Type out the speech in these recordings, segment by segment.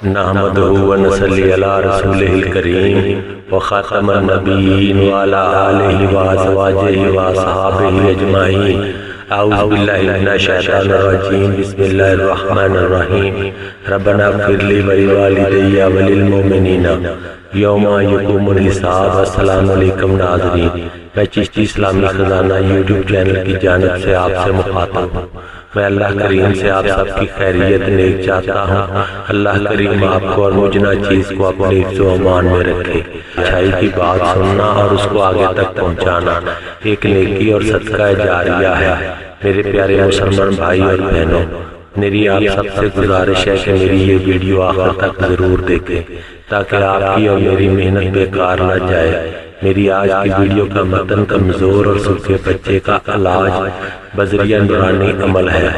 نحمدہ ونصلی علی رسولہ الکریم وخاتم النبیین وعلی آلہ وازواجہ واصحابہ اجمعین۔ اعوذ باللہ من الشیطان الرجیم، بسم اللہ الرحمن الرحیم۔ ربنا اغفر لی ولوالدی وللمؤمنین یوم یقوم الحساب۔ السلام علیکم ناظرین، میں چشتی اسلامی خزانہ یوٹیوب چینل کی جانب سے آپ سے مخاطب ہوں۔ میں اللہ کریم سے آپ سب کی خیریت نیک چاہتا ہوں۔ اللہ کریم آپ کو اور مجھنا چیز کو اپنے حفظ و امان میں رکھے۔ اچھائی کی بات سننا اور اس کو آگے تک پہنچانا ایک نیکی اور صدقہ جاریہ ہے۔ میرے پیارے مسلمان بھائی اور بہنوں، میری آپ سب سے گزارش ہے کہ میری یہ ویڈیو آخر تک ضرور دیکھیں تاکہ آپ کی اور میری محنت بیکار نہ جائے۔ میری آج کی ویڈیو کا متن کمزور اور سوکھے بچے کا علاج بذریعہ نورانی عمل ہے۔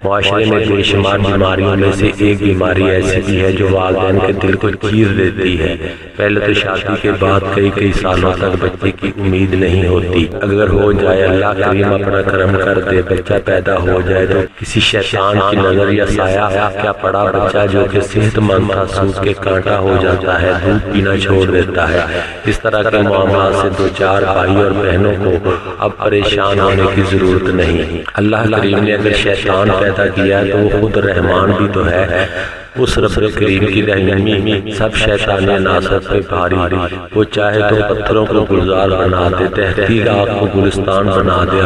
معاشرے میں بے شمار بیماریوں میں سے ایک بیماری ایسی بھی ہے جو والدین کے دل کو چیر دیتی ہے۔ پہلے تو شادی کے بعد کئی سالوں تک بچے کی امید نہیں ہوتی۔ اگر ہو جائے، اللہ کریم اپنا کرم کر دے، بچہ پیدا ہو جائے تو کسی شیطان کی نظر یا سایہ کیا پڑا بچہ جو کہ صحت مند تھا سوکھ کے کانٹا ہو جاتا ہے، دودھ پینا چھوڑ دیتا ہے۔ اس طرح کے معاملات سے دو چار بھائی اور بہنوں کو اب پریشان ہونے کی ضرورت نہیں۔ اللہ کریم نے اگر شیطان پیدا کیا تو وہ خود رحمان بھی تو ہے۔ اس رب کریم کی رحمی سب شیطان ناصر پہ بھاری، وہ چاہے تو پتھروں کو گلزار بنا دے، تحقیق آگ کو گلستان بنا دے،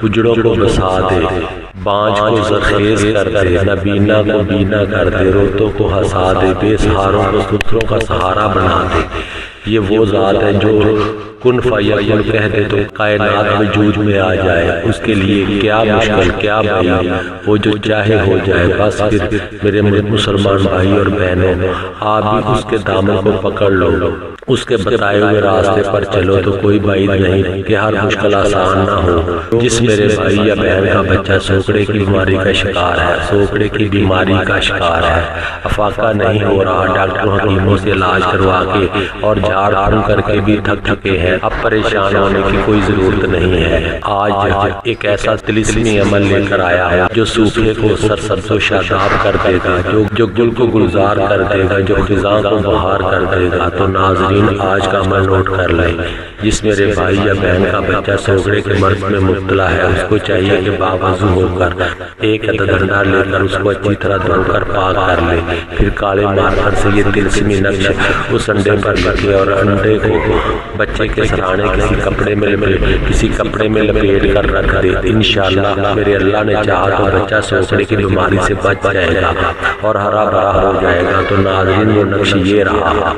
اجڑوں کو بسا دے، بانجھ کو زرخیز کر دے، نبینا کو بینا کر دے، روتوں کو ہنسا دے، بے سہاروں کو ستروں کا سہارا بنا دے۔ یہ وہ ذات ہے جو کن فیکون کہہ دے تو کائنات وجود میں آ جائے۔ اس کے لیے کیا مشکل، کیا بھائی، وہ جو چاہے ہو جائے۔ بس پھر میرے مسلمان بھائی اور بہنوں، آپ بھی اس کے دامن کو پکڑ لو، اس کے بتائے ہوئے راستے پر چلو تو کوئی بعید نہیں کہ ہر مشکل آسان نہ ہو۔ جس میرے بھائی یا بہن کا بچہ سوکڑے کی بیماری کا شکار ہے، سوکڑے کی بیماری کا شکار ہے، افاقہ نہیں ہو رہا، ڈاکٹروں حکیموں سے علاج کروا کے اور جھاڑ پھون کر کے بھی تھک چکے ہیں، اب پریشان ہونے کی کوئی ضرورت نہیں ہے۔ آج ایک ایسا طلسمی عمل لے کر آیا ہے جو سوکھے کو سرسبز و شاداب کر دے گا، جو گل کو گلزار کر دے گا، جو خزاں کو بہار کر دے گا۔ تو ناظرین، آج کا عمل نوٹ کر لیں۔ جس میرے بھائی یا بہن کا بچہ سوکڑے کے مرض میں مبتلا ہے، اس کو چاہیے کہ باوضو ہو کر ایک عدد انڈا لے کر اس کو اچھی طرح دھو کر پاک کر لے، پھر کالے مارکر سے یہ طلسمی نقش اس انڈے پر لکھے اور انڈے کو بچے کے سرانے کسی کپڑے میں لپیٹ کر رکھ دے۔ انشاءاللہ میرے اللہ نے چاہا تو بچہ سوکڑے کی بیماری سے بچ جائے گا اور ہرا بھرا ہو جائے گا۔ تو ناظرین، وہ نقش یہ رہا۔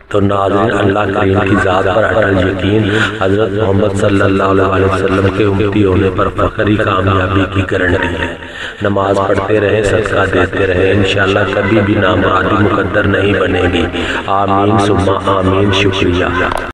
تو ناظرین، اللہ کریم کی ذات پر اٹل یقین، حضرت محمد صلی اللہ علیہ وسلم کے امتی ہونے پر فخری کامیابی کی گارنٹی ہے۔ نماز پڑھتے رہیں، صدقہ دیتے رہیں، انشاءاللہ کبھی بھی نامرادی مقدر نہیں بنے گی۔ آمین ثم آمین۔ شکریہ۔